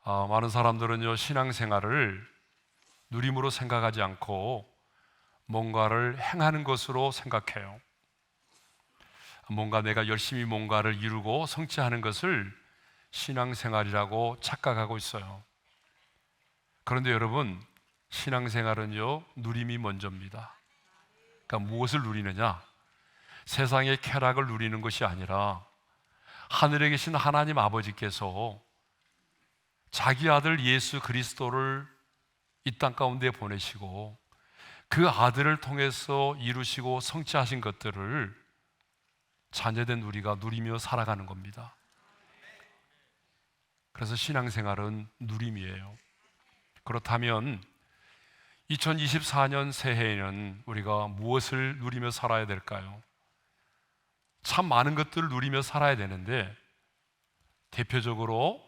많은 사람들은요, 신앙생활을 누림으로 생각하지 않고 뭔가를 행하는 것으로 생각해요. 뭔가 내가 열심히 뭔가를 이루고 성취하는 것을 신앙생활이라고 착각하고 있어요. 그런데 여러분, 신앙생활은요, 누림이 먼저입니다. 그러니까 무엇을 누리느냐? 세상의 쾌락을 누리는 것이 아니라 하늘에 계신 하나님 아버지께서 자기 아들 예수 그리스도를 이 땅 가운데 보내시고 그 아들을 통해서 이루시고 성취하신 것들을 자녀된 우리가 누리며 살아가는 겁니다. 그래서 신앙생활은 누림이에요. 그렇다면 2024년 새해에는 우리가 무엇을 누리며 살아야 될까요? 참 많은 것들을 누리며 살아야 되는데 대표적으로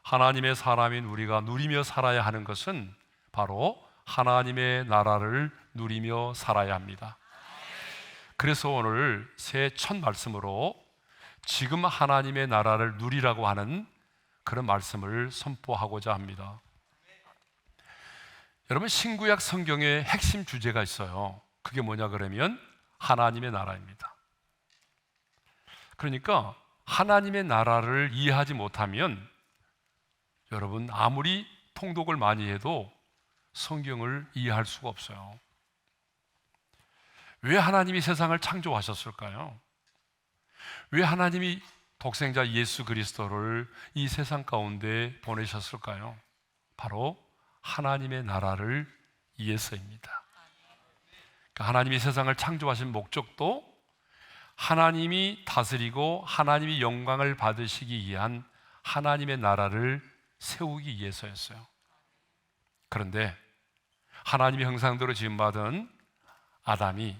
하나님의 사람인 우리가 누리며 살아야 하는 것은 바로 하나님의 나라를 누리며 살아야 합니다. 그래서 오늘 새해 첫 말씀으로 지금 하나님의 나라를 누리라고 하는 그런 말씀을 선포하고자 합니다. 여러분, 신구약 성경에 핵심 주제가 있어요. 그게 뭐냐 그러면 하나님의 나라입니다. 그러니까 하나님의 나라를 이해하지 못하면 여러분, 아무리 통독을 많이 해도 성경을 이해할 수가 없어요. 왜 하나님이 세상을 창조하셨을까요? 왜 하나님이 독생자 예수 그리스도를 이 세상 가운데 보내셨을까요? 바로 하나님의 나라를 위해서입니다. 그러니까 하나님이 세상을 창조하신 목적도 하나님이 다스리고 하나님이 영광을 받으시기 위한 하나님의 나라를 세우기 위해서였어요. 그런데 하나님의 형상대로 지음받은 아담이,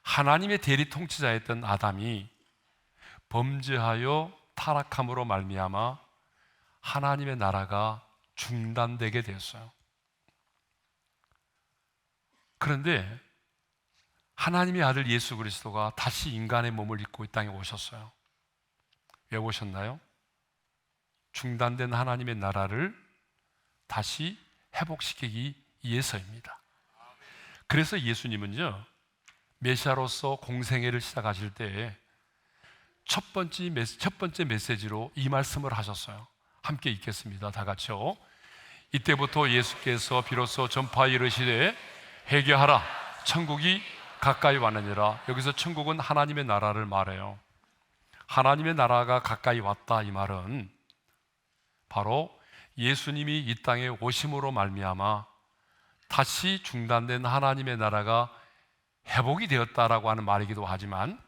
하나님의 대리 통치자였던 아담이 범죄하여 타락함으로 말미암아 하나님의 나라가 중단되게 되었어요. 그런데 하나님의 아들 예수 그리스도가 다시 인간의 몸을 입고 이 땅에 오셨어요. 왜 오셨나요? 중단된 하나님의 나라를 다시 회복시키기 위해서입니다. 그래서 예수님은요, 메시아로서 공생애를 시작하실 때 첫 번째 메시지로 이 말씀을 하셨어요. 함께 읽겠습니다. 다 같이요. 이때부터 예수께서 비로소 전파에 이르시되 회개하라, 천국이 가까이 왔느니라. 여기서 천국은 하나님의 나라를 말해요. 하나님의 나라가 가까이 왔다, 이 말은 바로 예수님이 이 땅에 오심으로 말미암아 다시 중단된 하나님의 나라가 회복이 되었다라고 하는 말이기도 하지만,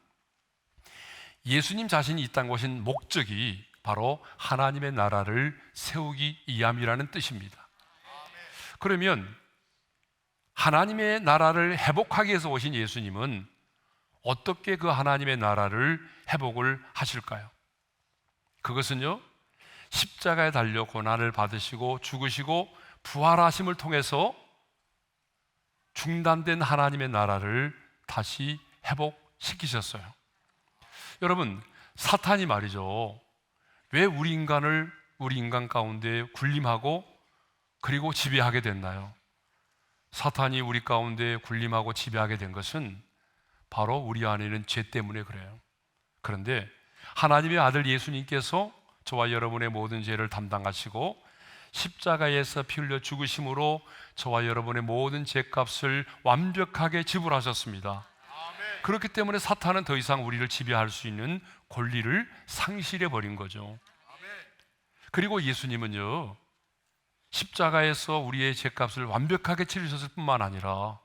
예수님 자신이 이 땅에 오신 목적이 바로 하나님의 나라를 세우기 위함이라는 뜻입니다. 그러면 하나님의 나라를 회복하기 위해서 오신 예수님은 어떻게 그 하나님의 나라를 회복을 하실까요? 그것은요, 십자가에 달려 고난을 받으시고 죽으시고 부활하심을 통해서 중단된 하나님의 나라를 다시 회복시키셨어요. 여러분, 사탄이 말이죠, 왜 우리 인간 가운데 군림하고 그리고 지배하게 됐나요? 사탄이 우리 가운데 군림하고 지배하게 된 것은 바로 우리 안에 있는 죄 때문에 그래요. 그런데 하나님의 아들 예수님께서 저와 여러분의 모든 죄를 담당하시고 십자가에서 피 흘려 죽으심으로 저와 여러분의 모든 죄값을 완벽하게 지불하셨습니다. 그렇기 때문에 사탄은 더 이상 우리를 지배할 수 있는 권리를 상실해 버린 거죠. 그리고 예수님은요, 십자가에서 우리의 죄값을 완벽하게 치르셨을 뿐만 아니라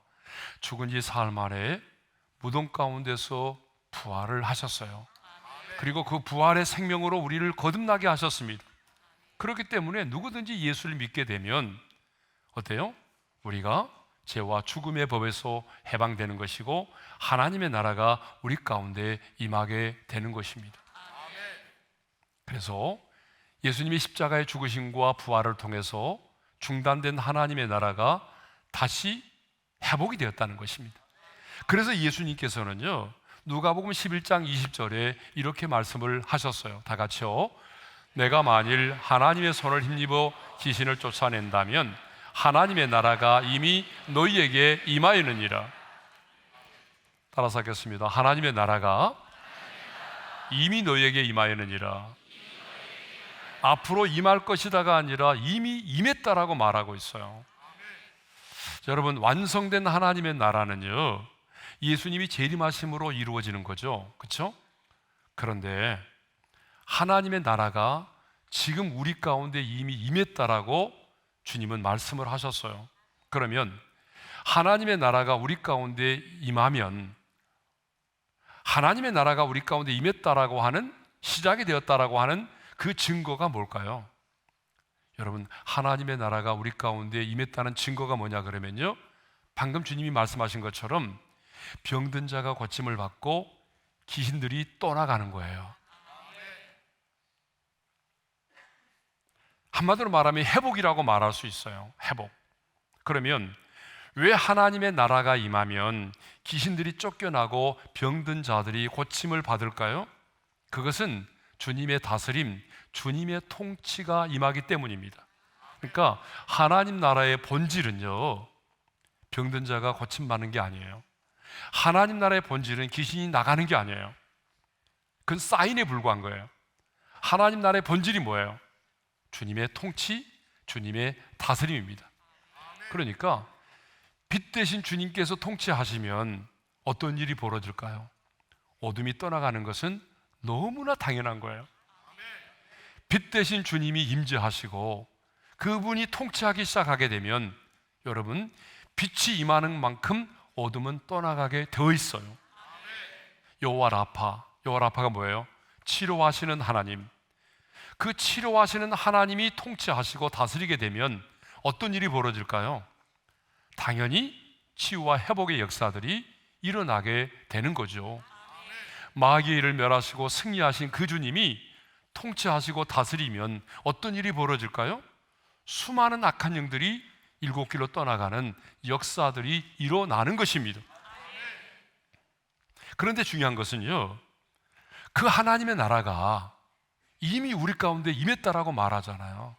죽은 지 사흘 만에 무덤 가운데서 부활을 하셨어요. 그리고 그 부활의 생명으로 우리를 거듭나게 하셨습니다. 그렇기 때문에 누구든지 예수를 믿게 되면 어때요? 우리가 죄와 죽음의 법에서 해방되는 것이고 하나님의 나라가 우리 가운데 임하게 되는 것입니다. 그래서 예수님이 십자가의 죽으심과 부활을 통해서 중단된 하나님의 나라가 다시 회복이 되었다는 것입니다. 그래서 예수님께서는요, 누가복음 11장 20절에 이렇게 말씀을 하셨어요. 다 같이요. 내가 만일 하나님의 손을 힘입어 귀신을 쫓아낸다면 하나님의 나라가 이미 너희에게 임하였느니라. 따라서 하겠습니다. 하나님의 나라가 이미 너희에게 임하였느니라. 앞으로 임할 것이다가 아니라 이미 임했다라고 말하고 있어요. 자, 여러분, 완성된 하나님의 나라는요, 예수님이 재림하심으로 이루어지는 거죠. 그렇죠? 그런데 하나님의 나라가 지금 우리 가운데 이미 임했다라고 주님은 말씀을 하셨어요. 그러면 하나님의 나라가 우리 가운데 임하면, 하나님의 나라가 우리 가운데 임했다라고 하는, 시작이 되었다라고 하는 그 증거가 뭘까요? 여러분, 하나님의 나라가 우리 가운데 임했다는 증거가 뭐냐 그러면요, 방금 주님이 말씀하신 것처럼 병든 자가 고침을 받고 귀신들이 떠나가는 거예요. 한마디로 말하면 회복이라고 말할 수 있어요. 회복. 그러면 왜 하나님의 나라가 임하면 귀신들이 쫓겨나고 병든 자들이 고침을 받을까요? 그것은 주님의 다스림, 주님의 통치가 임하기 때문입니다. 그러니까 하나님 나라의 본질은요, 병든 자가 고침받는 게 아니에요. 하나님 나라의 본질은 귀신이 나가는 게 아니에요. 그건 사인에 불과한 거예요. 하나님 나라의 본질이 뭐예요? 주님의 통치, 주님의 다스림입니다. 그러니까 빛 대신 주님께서 통치하시면 어떤 일이 벌어질까요? 어둠이 떠나가는 것은 너무나 당연한 거예요. 빛 대신 주님이 임재하시고 그분이 통치하기 시작하게 되면, 여러분, 빛이 임하는 만큼 어둠은 떠나가게 되어 있어요. 여호와 라파, 여호와 라파가 뭐예요? 치료하시는 하나님. 그 치료하시는 하나님이 통치하시고 다스리게 되면 어떤 일이 벌어질까요? 당연히 치유와 회복의 역사들이 일어나게 되는 거죠. 마귀의 일을 멸하시고 승리하신 그 주님이 통치하시고 다스리면 어떤 일이 벌어질까요? 수많은 악한 영들이 일곱 길로 떠나가는 역사들이 일어나는 것입니다. 그런데 중요한 것은요, 그 하나님의 나라가 이미 우리 가운데 임했다라고 말하잖아요.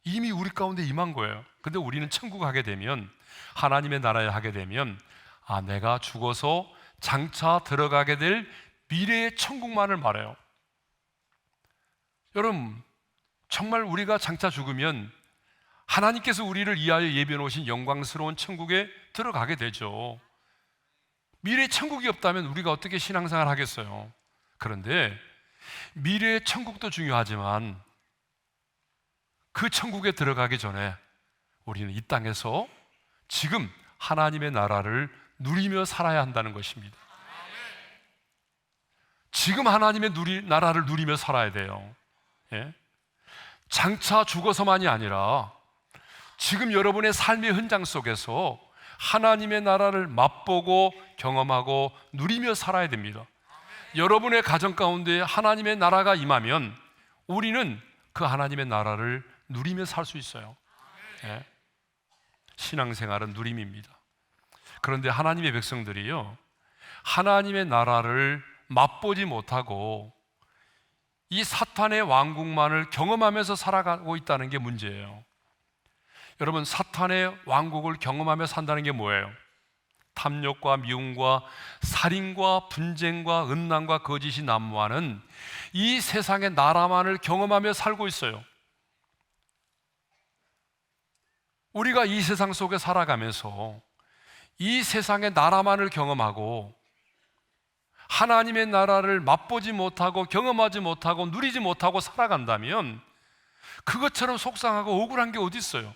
이미 우리 가운데 임한 거예요. 근데 우리는 천국 하게 되면, 하나님의 나라에 하게 되면, 아, 내가 죽어서 장차 들어가게 될 미래의 천국만을 말해요. 여러분, 정말 우리가 장차 죽으면 하나님께서 우리를 위하여 예비해 놓으신 영광스러운 천국에 들어가게 되죠. 미래의 천국이 없다면 우리가 어떻게 신앙생활 하겠어요? 그런데 미래의 천국도 중요하지만 그 천국에 들어가기 전에 우리는 이 땅에서 지금 하나님의 나라를 누리며 살아야 한다는 것입니다. 지금 하나님의 나라를 누리며 살아야 돼요. 예? 장차 죽어서만이 아니라 지금 여러분의 삶의 현장 속에서 하나님의 나라를 맛보고 경험하고 누리며 살아야 됩니다. 여러분의 가정 가운데 하나님의 나라가 임하면 우리는 그 하나님의 나라를 누리며 살 수 있어요. 예? 신앙생활은 누림입니다. 그런데 하나님의 백성들이요, 하나님의 나라를 맛보지 못하고 이 사탄의 왕국만을 경험하면서 살아가고 있다는 게 문제예요. 여러분, 사탄의 왕국을 경험하며 산다는 게 뭐예요? 탐욕과 미움과 살인과 분쟁과 음란과 거짓이 난무하는 이 세상의 나라만을 경험하며 살고 있어요. 우리가 이 세상 속에 살아가면서 이 세상의 나라만을 경험하고 하나님의 나라를 맛보지 못하고 경험하지 못하고 누리지 못하고 살아간다면 그것처럼 속상하고 억울한 게 어디 있어요?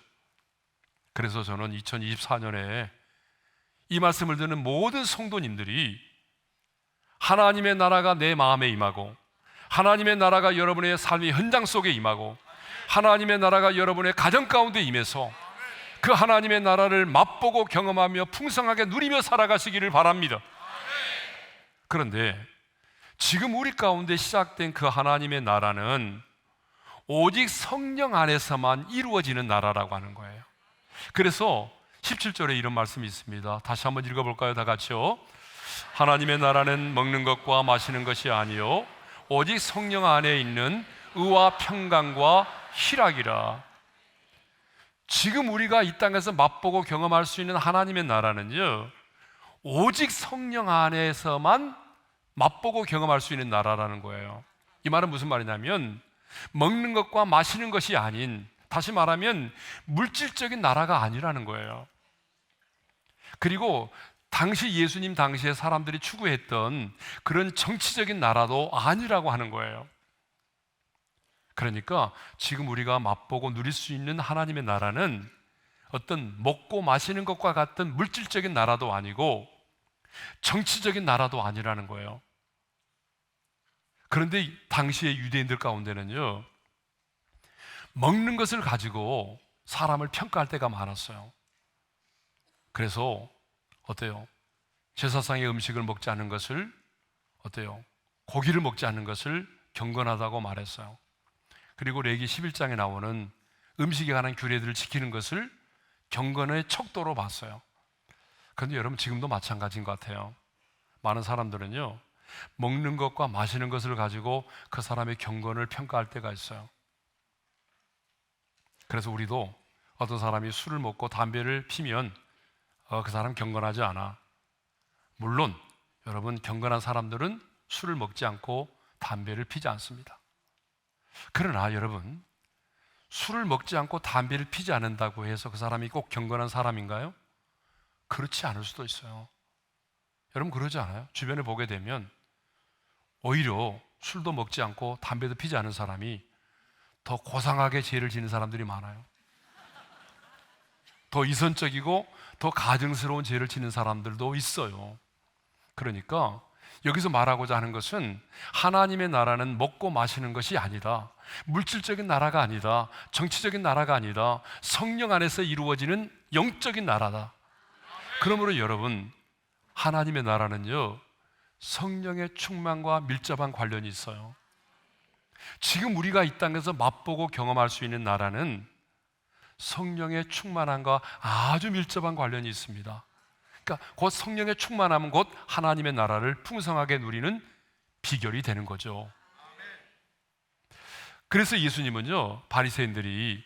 그래서 저는 2024년에 이 말씀을 듣는 모든 성도님들이 하나님의 나라가 내 마음에 임하고, 하나님의 나라가 여러분의 삶의 현장 속에 임하고, 하나님의 나라가 여러분의 가정 가운데 임해서 그 하나님의 나라를 맛보고 경험하며 풍성하게 누리며 살아가시기를 바랍니다. 그런데 지금 우리 가운데 시작된 그 하나님의 나라는 오직 성령 안에서만 이루어지는 나라라고 하는 거예요. 그래서 17절에 이런 말씀이 있습니다. 다시 한번 읽어볼까요? 다 같이요. 하나님의 나라는 먹는 것과 마시는 것이 아니요 오직 성령 안에 있는 의와 평강과 희락이라. 지금 우리가 이 땅에서 맛보고 경험할 수 있는 하나님의 나라는요, 오직 성령 안에서만 맛보고 경험할 수 있는 나라라는 거예요. 이 말은 무슨 말이냐면 먹는 것과 마시는 것이 아닌, 다시 말하면 물질적인 나라가 아니라는 거예요. 그리고 당시 예수님 당시에 사람들이 추구했던 그런 정치적인 나라도 아니라고 하는 거예요. 그러니까 지금 우리가 맛보고 누릴 수 있는 하나님의 나라는 어떤 먹고 마시는 것과 같은 물질적인 나라도 아니고 정치적인 나라도 아니라는 거예요. 그런데 당시의 유대인들 가운데는요, 먹는 것을 가지고 사람을 평가할 때가 많았어요. 그래서 어때요? 제사상의 음식을 먹지 않는 것을 어때요? 고기를 먹지 않는 것을 경건하다고 말했어요. 그리고 레기 11장에 나오는 음식에 관한 규례들을 지키는 것을 경건의 척도로 봤어요. 그런데 여러분, 지금도 마찬가지인 것 같아요. 많은 사람들은요, 먹는 것과 마시는 것을 가지고 그 사람의 경건을 평가할 때가 있어요. 그래서 우리도 어떤 사람이 술을 먹고 담배를 피면 그 사람 경건하지 않아. 물론 여러분, 경건한 사람들은 술을 먹지 않고 담배를 피지 않습니다. 그러나 여러분, 술을 먹지 않고 담배를 피지 않는다고 해서 그 사람이 꼭 경건한 사람인가요? 그렇지 않을 수도 있어요. 여러분, 그러지 않아요? 주변에 보게 되면 오히려 술도 먹지 않고 담배도 피지 않은 사람이 더 고상하게 죄를 지는 사람들이 많아요. 더 이선적이고 더 가증스러운 죄를 지는 사람들도 있어요. 그러니까 여기서 말하고자 하는 것은 하나님의 나라는 먹고 마시는 것이 아니다, 물질적인 나라가 아니다, 정치적인 나라가 아니다, 성령 안에서 이루어지는 영적인 나라다. 그러므로 여러분, 하나님의 나라는요, 성령의 충만과 밀접한 관련이 있어요. 지금 우리가 이 땅에서 맛보고 경험할 수 있는 나라는 성령의 충만함과 아주 밀접한 관련이 있습니다. 그러니까 곧 성령의 충만함은 곧 하나님의 나라를 풍성하게 누리는 비결이 되는 거죠. 그래서 예수님은요, 바리새인들이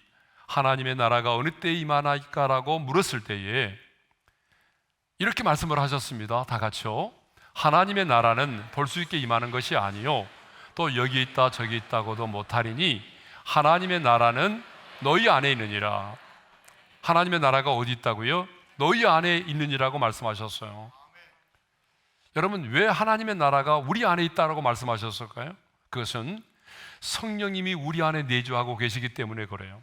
하나님의 나라가 어느 때에 임하나이까라고 물었을 때에 이렇게 말씀을 하셨습니다. 다 같이요. 하나님의 나라는 볼 수 있게 임하는 것이 아니요, 또 여기 있다 저기 있다고도 못하리니 하나님의 나라는 너희 안에 있느니라. 하나님의 나라가 어디 있다고요? 너희 안에 있느니라고 말씀하셨어요. 여러분, 왜 하나님의 나라가 우리 안에 있다라고 말씀하셨을까요? 그것은 성령님이 우리 안에 내주하고 계시기 때문에 그래요.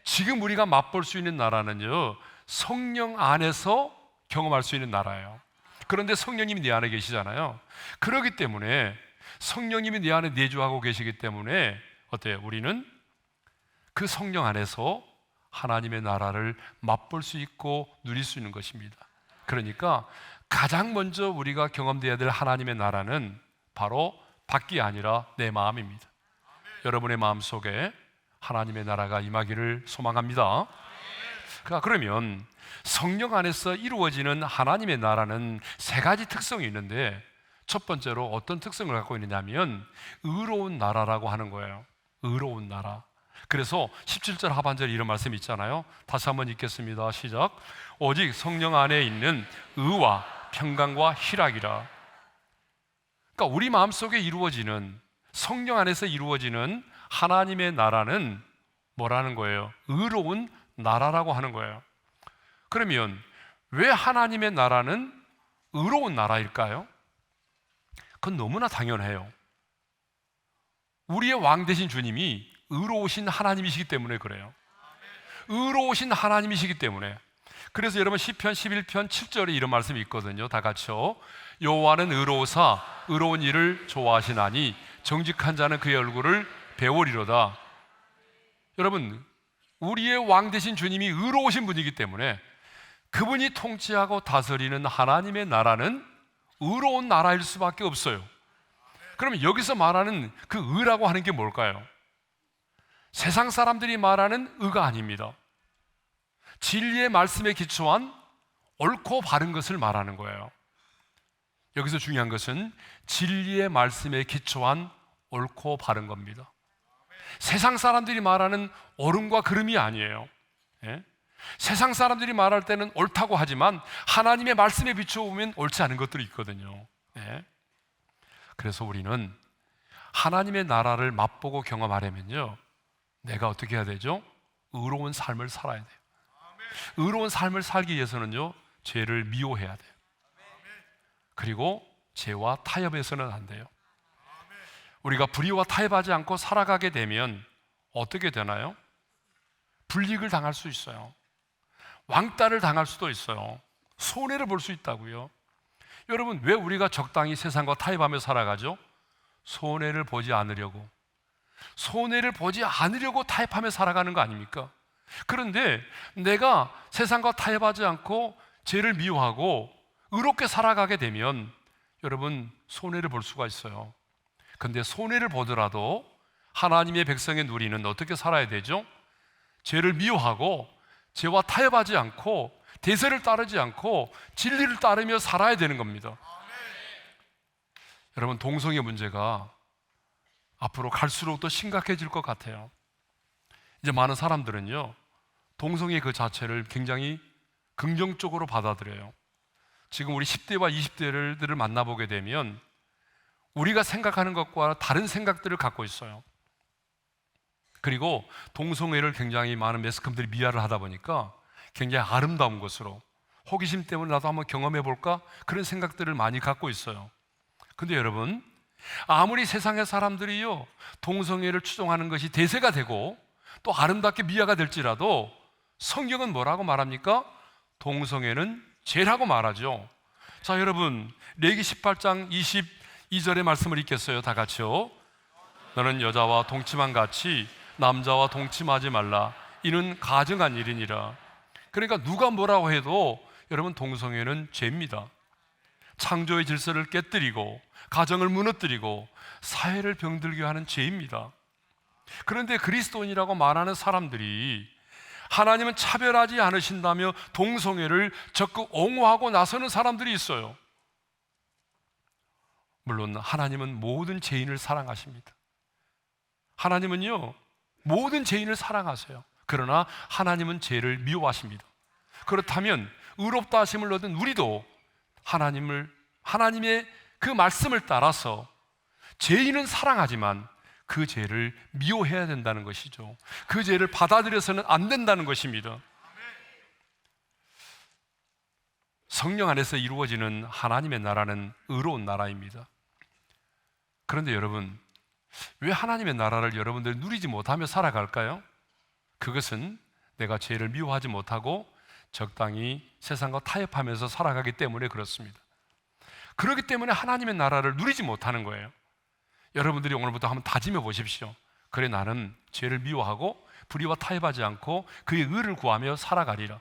지금 우리가 맛볼 수 있는 나라는요, 성령 안에서 경험할 수 있는 나라예요. 그런데 성령님이 내 안에 계시잖아요. 그렇기 때문에 성령님이 내 안에 내주하고 계시기 때문에 어때요? 우리는 그 성령 안에서 하나님의 나라를 맛볼 수 있고 누릴 수 있는 것입니다. 그러니까 가장 먼저 우리가 경험되어야 될 하나님의 나라는 바로 밖이 아니라 내 마음입니다. 여러분의 마음속에 하나님의 나라가 임하기를 소망합니다. 그러면 성령 안에서 이루어지는 하나님의 나라는 세 가지 특성이 있는데, 첫 번째로 어떤 특성을 갖고 있느냐면 의로운 나라라고 하는 거예요. 의로운 나라. 그래서 17절 하반절에 이런 말씀이 있잖아요. 다시 한번 읽겠습니다. 시작. 오직 성령 안에 있는 의와 평강과 희락이라. 그러니까 우리 마음속에 이루어지는, 성령 안에서 이루어지는 하나님의 나라는 뭐라는 거예요? 의로운 나라라고 하는 거예요. 그러면 왜 하나님의 나라는 의로운 나라일까요? 그건 너무나 당연해요. 우리의 왕 되신 주님이 의로우신 하나님이시기 때문에 그래요. 의로우신 하나님이시기 때문에. 그래서 여러분, 시편 11편 7절에 이런 말씀이 있거든요. 다 같이요. 여호와는 의로우사 의로운 일을 좋아하시나니 정직한 자는 그의 얼굴을 배우리로다. 여러분, 우리의 왕 되신 주님이 의로우신 분이기 때문에 그분이 통치하고 다스리는 하나님의 나라는 의로운 나라일 수밖에 없어요. 그러면 여기서 말하는 그 의라고 하는 게 뭘까요? 세상 사람들이 말하는 의가 아닙니다. 진리의 말씀에 기초한 옳고 바른 것을 말하는 거예요. 여기서 중요한 것은 진리의 말씀에 기초한 옳고 바른 겁니다. 세상 사람들이 말하는 옳음과 그름이 아니에요. 예? 세상 사람들이 말할 때는 옳다고 하지만 하나님의 말씀에 비춰보면 옳지 않은 것들이 있거든요. 예? 그래서 우리는 하나님의 나라를 맛보고 경험하려면요, 내가 어떻게 해야 되죠? 의로운 삶을 살아야 돼요. 의로운 삶을 살기 위해서는요, 죄를 미워해야 돼요. 그리고 죄와 타협해서는 안 돼요. 우리가 불의와 타협하지 않고 살아가게 되면 어떻게 되나요? 불이익을 당할 수 있어요. 왕따를 당할 수도 있어요. 손해를 볼 수 있다고요. 여러분, 왜 우리가 적당히 세상과 타협하며 살아가죠? 손해를 보지 않으려고. 손해를 보지 않으려고 타협하며 살아가는 거 아닙니까? 그런데 내가 세상과 타협하지 않고 죄를 미워하고 의롭게 살아가게 되면 여러분, 손해를 볼 수가 있어요. 그런데 손해를 보더라도 하나님의 백성의 누리는 어떻게 살아야 되죠? 죄를 미워하고 죄와 타협하지 않고 대세를 따르지 않고 진리를 따르며 살아야 되는 겁니다. 여러분, 동성애 문제가 앞으로 갈수록 더 심각해질 것 같아요. 이제 많은 사람들은요, 동성애 그 자체를 굉장히 긍정적으로 받아들여요. 지금 우리 10대와 20대를 만나보게 되면 우리가 생각하는 것과 다른 생각들을 갖고 있어요. 그리고 동성애를 굉장히 많은 매스컴들이 미화를 하다 보니까 굉장히 아름다운 것으로, 호기심 때문에 나도 한번 경험해 볼까? 그런 생각들을 많이 갖고 있어요. 근데 여러분, 아무리 세상의 사람들이요, 동성애를 추종하는 것이 대세가 되고 또 아름답게 미화가 될지라도 성경은 뭐라고 말합니까? 동성애는 죄라고 말하죠. 자, 여러분, 레위기 18장 22절의 말씀을 읽겠어요. 다 같이요. 너는 여자와 동침한 같이 남자와 동침하지 말라. 이는 가증한 일이니라. 그러니까 누가 뭐라고 해도 여러분, 동성애는 죄입니다. 창조의 질서를 깨뜨리고 가정을 무너뜨리고 사회를 병들게 하는 죄입니다. 그런데 그리스도인이라고 말하는 사람들이 하나님은 차별하지 않으신다며 동성애를 적극 옹호하고 나서는 사람들이 있어요. 물론 하나님은 모든 죄인을 사랑하십니다. 하나님은요, 모든 죄인을 사랑하세요. 그러나 하나님은 죄를 미워하십니다. 그렇다면 의롭다 하심을 얻은 우리도 하나님의 그 말씀을 따라서 죄인은 사랑하지만 그 죄를 미워해야 된다는 것이죠. 그 죄를 받아들여서는 안 된다는 것입니다. 성령 안에서 이루어지는 하나님의 나라는 의로운 나라입니다. 그런데 여러분, 왜 하나님의 나라를 여러분들이 누리지 못하며 살아갈까요? 그것은 내가 죄를 미워하지 못하고 적당히 세상과 타협하면서 살아가기 때문에 그렇습니다. 그렇기 때문에 하나님의 나라를 누리지 못하는 거예요. 여러분들이 오늘부터 한번 다짐해 보십시오. 그래, 나는 죄를 미워하고 불의와 타협하지 않고 그의 의를 구하며 살아가리라.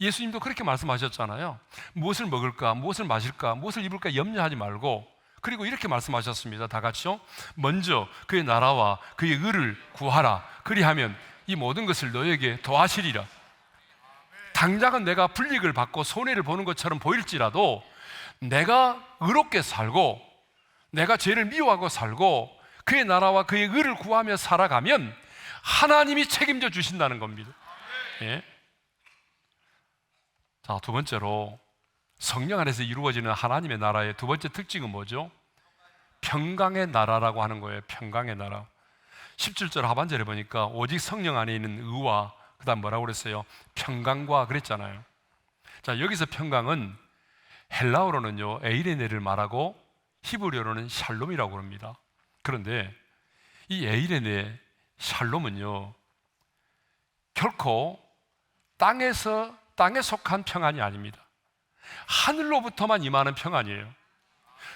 예수님도 그렇게 말씀하셨잖아요. 무엇을 먹을까, 무엇을 마실까, 무엇을 입을까 염려하지 말고, 그리고 이렇게 말씀하셨습니다. 다 같이요. 먼저 그의 나라와 그의 의를 구하라. 그리하면 이 모든 것을 너에게 더하시리라. 당장은 내가 불이익을 받고 손해를 보는 것처럼 보일지라도 내가 의롭게 살고 내가 죄를 미워하고 살고 그의 나라와 그의 의를 구하며 살아가면 하나님이 책임져 주신다는 겁니다. 예? 자, 두 번째로 성령 안에서 이루어지는 하나님의 나라의 두 번째 특징은 뭐죠? 평강의 나라라고 하는 거예요. 평강의 나라. 17절 하반절에 보니까 오직 성령 안에 있는 의와 그 다음 뭐라고 그랬어요? 평강과 그랬잖아요. 자, 여기서 평강은 헬라어로는요 에이레네를 말하고 히브리어로는 샬롬이라고 합니다. 그런데 이 에이레네 샬롬은요 결코 땅에 속한 평안이 아닙니다. 하늘로부터만 임하는 평안이에요.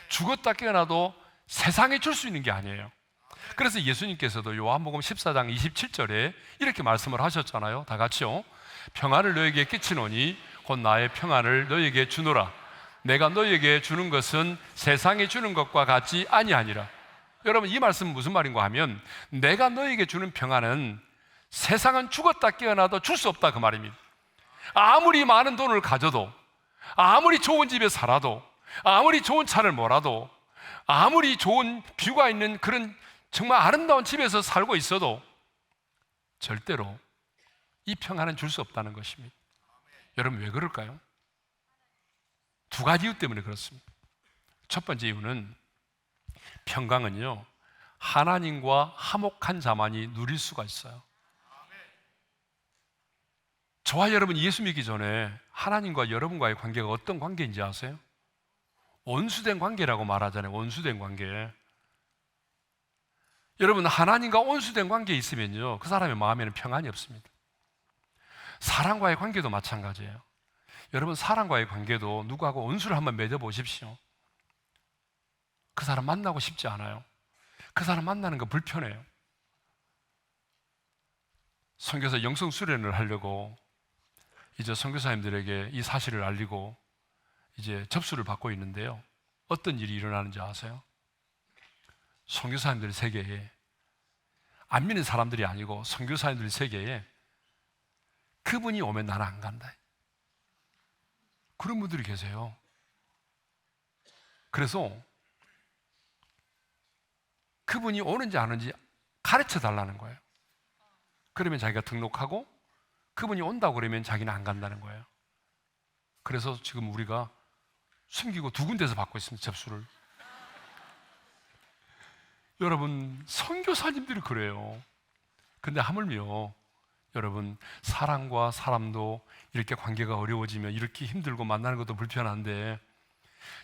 죽었다 깨어나도 세상에 줄 수 있는 게 아니에요. 그래서 예수님께서도 요한복음 14장 27절에 이렇게 말씀을 하셨잖아요. 다 같이요. 평안을 너에게 끼치노니 곧 나의 평안을 너에게 주노라. 내가 너에게 주는 것은 세상에 주는 것과 같지 아니하니라. 여러분, 이 말씀은 무슨 말인가 하면 내가 너에게 주는 평안은 세상은 죽었다 깨어나도 줄 수 없다 그 말입니다. 아무리 많은 돈을 가져도, 아무리 좋은 집에 살아도, 아무리 좋은 차를 몰아도, 아무리 좋은 뷰가 있는 그런 정말 아름다운 집에서 살고 있어도 절대로 이 평안은 줄 수 없다는 것입니다. 여러분, 왜 그럴까요? 두 가지 이유 때문에 그렇습니다. 첫 번째 이유는 평강은요, 하나님과 화목한 자만이 누릴 수가 있어요. 저와 여러분 예수 믿기 전에 하나님과 여러분과의 관계가 어떤 관계인지 아세요? 온수된 관계라고 말하잖아요. 온수된 관계. 여러분, 하나님과 온수된 관계에 있으면요, 그 사람의 마음에는 평안이 없습니다. 사람과의 관계도 마찬가지예요. 여러분, 사람과의 관계도 누구하고 온수를 한번 맺어보십시오. 그 사람 만나고 싶지 않아요. 그 사람 만나는 거 불편해요. 선교사 영성 수련을 하려고 이제 선교사님들에게 이 사실을 알리고 이제 접수를 받고 있는데요, 어떤 일이 일어나는지 아세요? 선교사님들 세계에, 안 믿는 사람들이 아니고 선교사님들 세계에 그분이 오면 나는 안 간다, 그런 분들이 계세요. 그래서 그분이 오는지 안 오는지 가르쳐 달라는 거예요. 그러면 자기가 등록하고 그분이 온다고 그러면 자기는 안 간다는 거예요. 그래서 지금 우리가 숨기고 두 군데서 받고 있습니다, 접수를. 여러분, 선교사님들이 그래요. 근데 하물며 여러분, 사람과 사람도 이렇게 관계가 어려워지면 이렇게 힘들고 만나는 것도 불편한데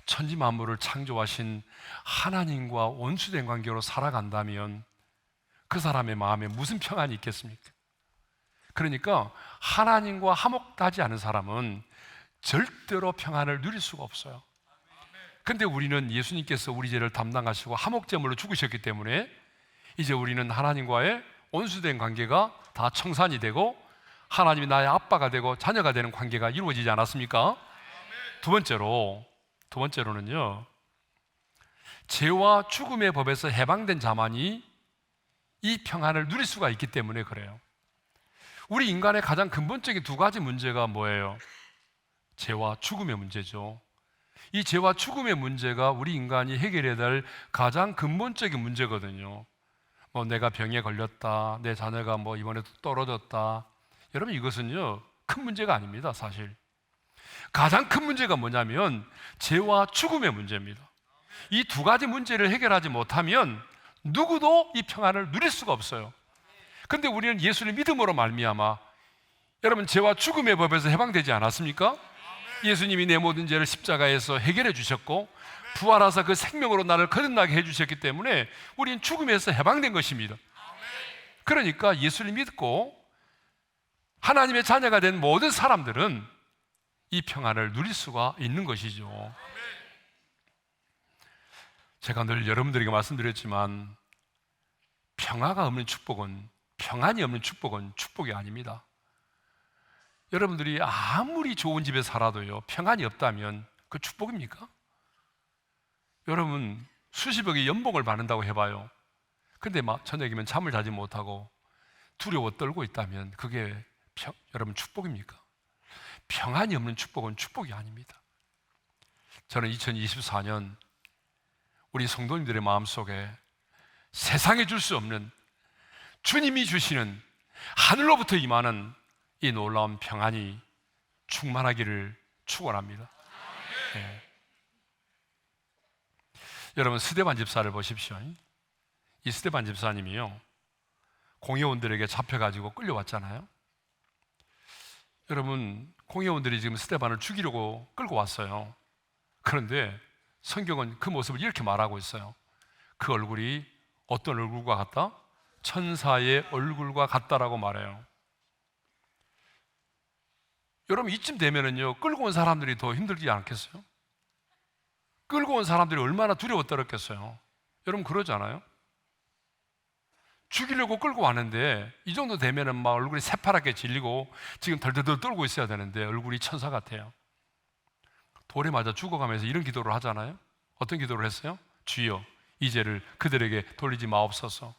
천지 만물을 창조하신 하나님과 원수된 관계로 살아간다면 그 사람의 마음에 무슨 평안이 있겠습니까? 그러니까 하나님과 화목하지 않은 사람은 절대로 평안을 누릴 수가 없어요. 근데 우리는 예수님께서 우리 죄를 담당하시고 화목제물로 죽으셨기 때문에 이제 우리는 하나님과의 온수된 관계가 다 청산이 되고 하나님이 나의 아빠가 되고 자녀가 되는 관계가 이루어지지 않았습니까? 두 번째로는요, 죄와 죽음의 법에서 해방된 자만이 이 평안을 누릴 수가 있기 때문에 그래요. 우리 인간의 가장 근본적인 두 가지 문제가 뭐예요? 죄와 죽음의 문제죠. 이 죄와 죽음의 문제가 우리 인간이 해결해야 될 가장 근본적인 문제거든요. 내가 병에 걸렸다, 내 자녀가 이번에 떨어졌다. 여러분, 이것은요 큰 문제가 아닙니다. 사실 가장 큰 문제가 뭐냐면 죄와 죽음의 문제입니다. 이 두 가지 문제를 해결하지 못하면 누구도 이 평안을 누릴 수가 없어요. 근데 우리는 예수를 믿음으로 말미암아 여러분 죄와 죽음의 법에서 해방되지 않았습니까? 예수님이 내 모든 죄를 십자가에서 해결해 주셨고 부활하사 그 생명으로 나를 거듭나게 해주셨기 때문에 우리는 죽음에서 해방된 것입니다. 그러니까 예수를 믿고 하나님의 자녀가 된 모든 사람들은 이 평안을 누릴 수가 있는 것이죠. 제가 늘 여러분들에게 말씀드렸지만 평안이 없는 축복은 축복이 아닙니다. 여러분들이 아무리 좋은 집에 살아도요 평안이 없다면 그 축복입니까? 여러분, 수십억의 연봉을 받는다고 해봐요. 근데 저녁이면 잠을 자지 못하고 두려워 떨고 있다면 그게 여러분 축복입니까? 평안이 없는 축복은 축복이 아닙니다. 저는 2024년 우리 성도님들의 마음속에 세상에 줄 수 없는 주님이 주시는 하늘로부터 임하는 이 놀라운 평안이 충만하기를 축원합니다. 네. 여러분, 스데반 집사를 보십시오. 이 스데반 집사님이요 공회원들에게 잡혀가지고 끌려왔잖아요. 여러분, 공회원들이 지금 스데반을 죽이려고 끌고 왔어요. 그런데 성경은 그 모습을 이렇게 말하고 있어요. 그 얼굴이 어떤 얼굴과 같다? 천사의 얼굴과 같다라고 말해요. 여러분, 이쯤 되면은요 끌고 온 사람들이 더 힘들지 않겠어요? 끌고 온 사람들이 얼마나 두려워 떨었겠어요. 여러분, 그러잖아요. 죽이려고 끌고 왔는데 이 정도 되면은 막 얼굴이 새파랗게 질리고 지금 덜덜덜 떨고 있어야 되는데 얼굴이 천사 같아요. 돌에 맞아 죽어가면서 이런 기도를 하잖아요. 어떤 기도를 했어요? 주여, 이 죄를 그들에게 돌리지 마옵소서.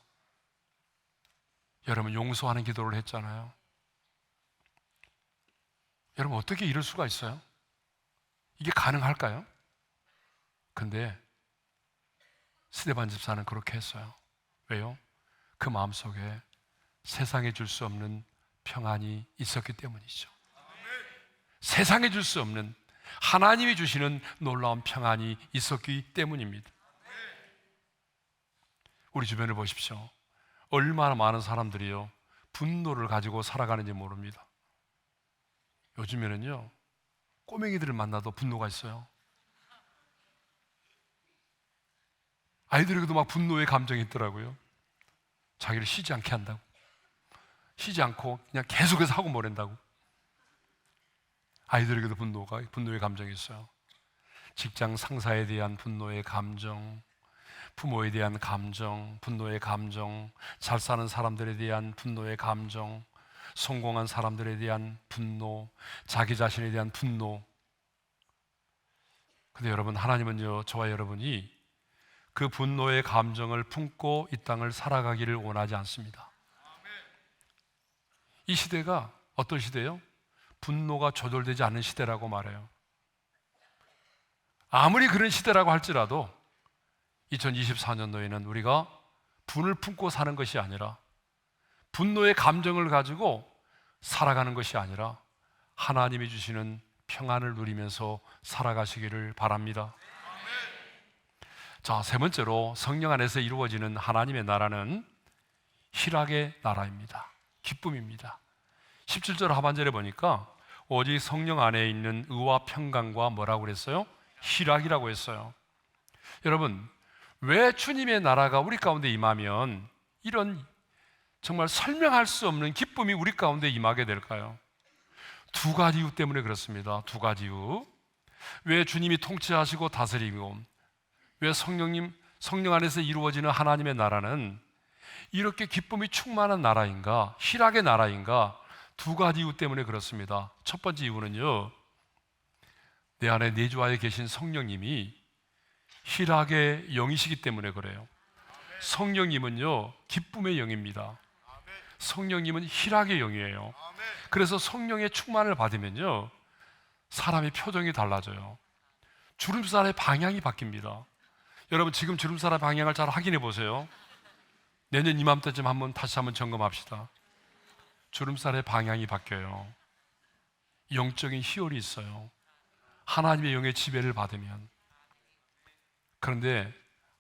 여러분, 용서하는 기도를 했잖아요. 여러분, 어떻게 이럴 수가 있어요? 이게 가능할까요? 근데 스데반 집사는 그렇게 했어요. 왜요? 그 마음속에 세상에 줄 수 없는 평안이 있었기 때문이죠. 세상에 줄 수 없는 하나님이 주시는 놀라운 평안이 있었기 때문입니다. 우리 주변을 보십시오. 얼마나 많은 사람들이요, 분노를 가지고 살아가는지 모릅니다. 요즘에는요, 꼬맹이들을 만나도 분노가 있어요. 아이들에게도 막 분노의 감정이 있더라고요. 자기를 쉬지 않게 한다고. 쉬지 않고 그냥 계속해서 하고 보낸다고. 아이들에게도 분노의 감정이 있어요. 직장 상사에 대한 분노의 감정, 부모에 대한 감정, 분노의 감정, 잘 사는 사람들에 대한 분노의 감정, 성공한 사람들에 대한 분노, 자기 자신에 대한 분노. 근데 여러분, 하나님은요, 저와 여러분이 그 분노의 감정을 품고 이 땅을 살아가기를 원하지 않습니다. 이 시대가 어떤 시대예요? 분노가 조절되지 않는 시대라고 말해요. 아무리 그런 시대라고 할지라도 2024년도에는 우리가 분을 품고 사는 것이 아니라, 분노의 감정을 가지고 살아가는 것이 아니라 하나님이 주시는 평안을 누리면서 살아가시기를 바랍니다. 자, 세 번째로 성령 안에서 이루어지는 하나님의 나라는 희락의 나라입니다. 기쁨입니다. 17절 하반절에 보니까 오직 성령 안에 있는 의와 평강과 뭐라고 그랬어요? 희락이라고 했어요. 여러분, 왜 주님의 나라가 우리 가운데 임하면 이런 정말 설명할 수 없는 기쁨이 우리 가운데 임하게 될까요? 두 가지 이유 때문에 그렇습니다. 두 가지 이유. 왜 주님이 통치하시고 다스리고, 왜 성령 안에서 이루어지는 하나님의 나라는 이렇게 기쁨이 충만한 나라인가, 희락의 나라인가? 두 가지 이유 때문에 그렇습니다. 첫 번째 이유는요, 내 안에 내주하에 계신 성령님이 희락의 영이시기 때문에 그래요. 성령님은요, 기쁨의 영입니다. 성령님은 희락의 영이에요. 그래서 성령의 충만을 받으면요, 사람의 표정이 달라져요. 주름살의 방향이 바뀝니다. 여러분, 지금 주름살의 방향을 잘 확인해 보세요. 내년 이맘때쯤 다시 한번 점검합시다. 주름살의 방향이 바뀌어요. 영적인 희열이 있어요. 하나님의 영의 지배를 받으면. 그런데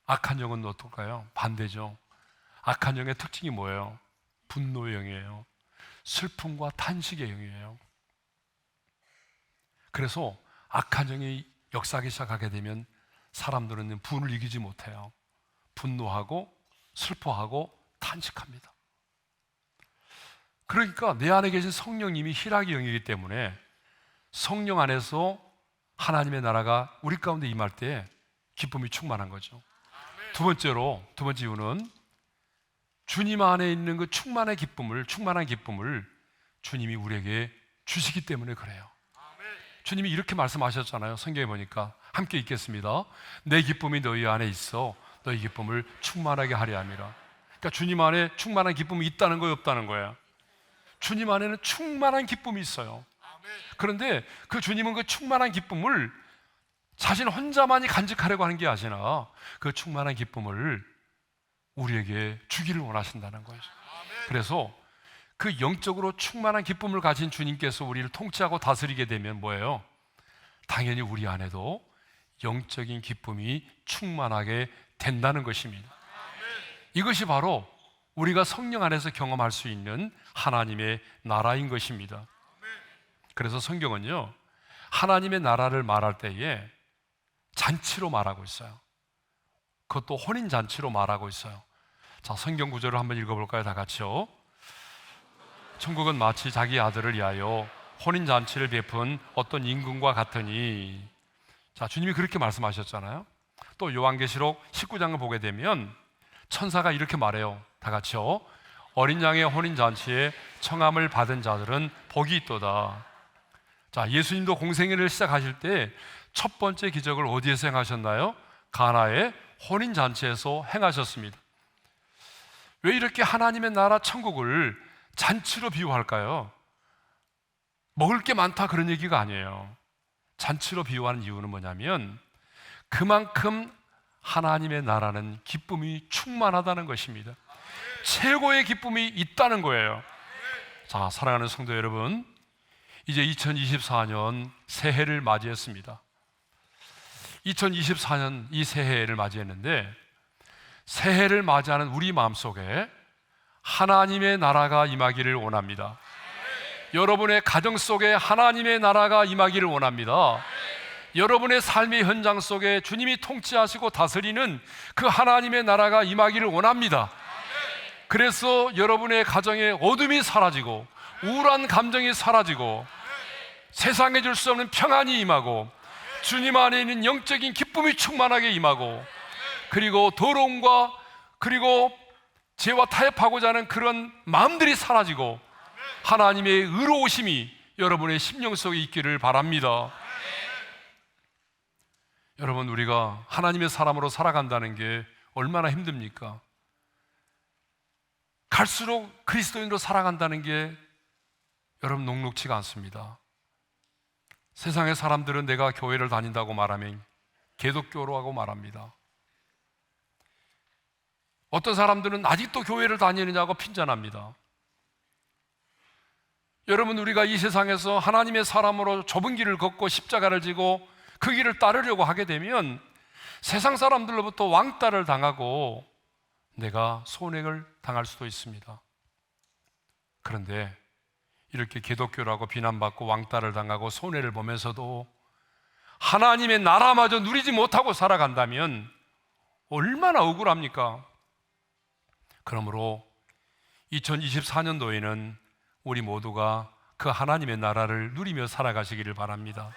악한 영은 어떨까요? 반대죠. 악한 영의 특징이 뭐예요? 분노의 영이에요. 슬픔과 탄식의 영이에요. 그래서 악한 영이 역사하기 시작하게 되면 사람들은 분을 이기지 못해요. 분노하고 슬퍼하고 탄식합니다. 그러니까 내 안에 계신 성령님이 희락의 영이기 때문에 성령 안에서 하나님의 나라가 우리 가운데 임할 때 기쁨이 충만한 거죠. 두 번째 이유는 주님 안에 있는 그 충만한 기쁨을 주님이 우리에게 주시기 때문에 그래요. 주님이 이렇게 말씀하셨잖아요. 성경에 보니까 함께 읽겠습니다. 내 기쁨이 너희 안에 있어 너희 기쁨을 충만하게 하려 함이라. 그러니까 주님 안에 충만한 기쁨이 있다는 거예요, 없다는 거예요? 주님 안에는 충만한 기쁨이 있어요. 그런데 그 주님은 그 충만한 기쁨을 자신 혼자만이 간직하려고 하는 게 아니라 그 충만한 기쁨을 우리에게 주기를 원하신다는 거예요. 그래서 그 영적으로 충만한 기쁨을 가진 주님께서 우리를 통치하고 다스리게 되면 뭐예요? 당연히 우리 안에도 영적인 기쁨이 충만하게 된다는 것입니다. 이것이 바로 우리가 성령 안에서 경험할 수 있는 하나님의 나라인 것입니다. 그래서 성경은요, 하나님의 나라를 말할 때에 잔치로 말하고 있어요. 그것도 혼인잔치로 말하고 있어요. 자, 성경 구절을 한번 읽어볼까요? 다 같이요. 천국은 마치 자기 아들을 위하여 혼인잔치를 베푼 어떤 임금과 같으니. 자, 주님이 그렇게 말씀하셨잖아요. 또 요한계시록 19장을 보게 되면 천사가 이렇게 말해요. 다 같이요. 어린 양의 혼인잔치에 청함을 받은 자들은 복이 있도다. 자, 예수님도 공생애를 시작하실 때 첫 번째 기적을 어디에서 행하셨나요? 가나의 혼인잔치에서 행하셨습니다. 왜 이렇게 하나님의 나라 천국을 잔치로 비유할까요? 먹을 게 많다 그런 얘기가 아니에요. 잔치로 비유하는 이유는 뭐냐면 그만큼 하나님의 나라는 기쁨이 충만하다는 것입니다. 최고의 기쁨이 있다는 거예요. 자, 사랑하는 성도 여러분, 이제 2024년 새해를 맞이했습니다. 2024년 이 새해를 맞이했는데, 새해를 맞이하는 우리 마음속에 하나님의 나라가 임하기를 원합니다. 여러분의 가정 속에 하나님의 나라가 임하기를 원합니다. 여러분의 삶의 현장 속에 주님이 통치하시고 다스리는 그 하나님의 나라가 임하기를 원합니다. 그래서 여러분의 가정에 어둠이 사라지고 우울한 감정이 사라지고 세상에 줄 수 없는 평안이 임하고 주님 안에 있는 영적인 기쁨이 충만하게 임하고, 그리고 더러움과 그리고 죄와 타협하고자 하는 그런 마음들이 사라지고 하나님의 의로우심이 여러분의 심령 속에 있기를 바랍니다. 여러분, 우리가 하나님의 사람으로 살아간다는 게 얼마나 힘듭니까? 갈수록 그리스도인으로 살아간다는 게 여러분 녹록지가 않습니다. 세상의 사람들은 내가 교회를 다닌다고 말하면 개독교로하고 말합니다. 어떤 사람들은 아직도 교회를 다니느냐고 핀잔합니다. 여러분, 우리가 이 세상에서 하나님의 사람으로 좁은 길을 걷고 십자가를 지고 그 길을 따르려고 하게 되면 세상 사람들로부터 왕따를 당하고 내가 손해를 당할 수도 있습니다. 그런데 이렇게 기독교라고 비난받고 왕따를 당하고 손해를 보면서도 하나님의 나라마저 누리지 못하고 살아간다면 얼마나 억울합니까? 그러므로 2024년도에는 우리 모두가 그 하나님의 나라를 누리며 살아가시기를 바랍니다.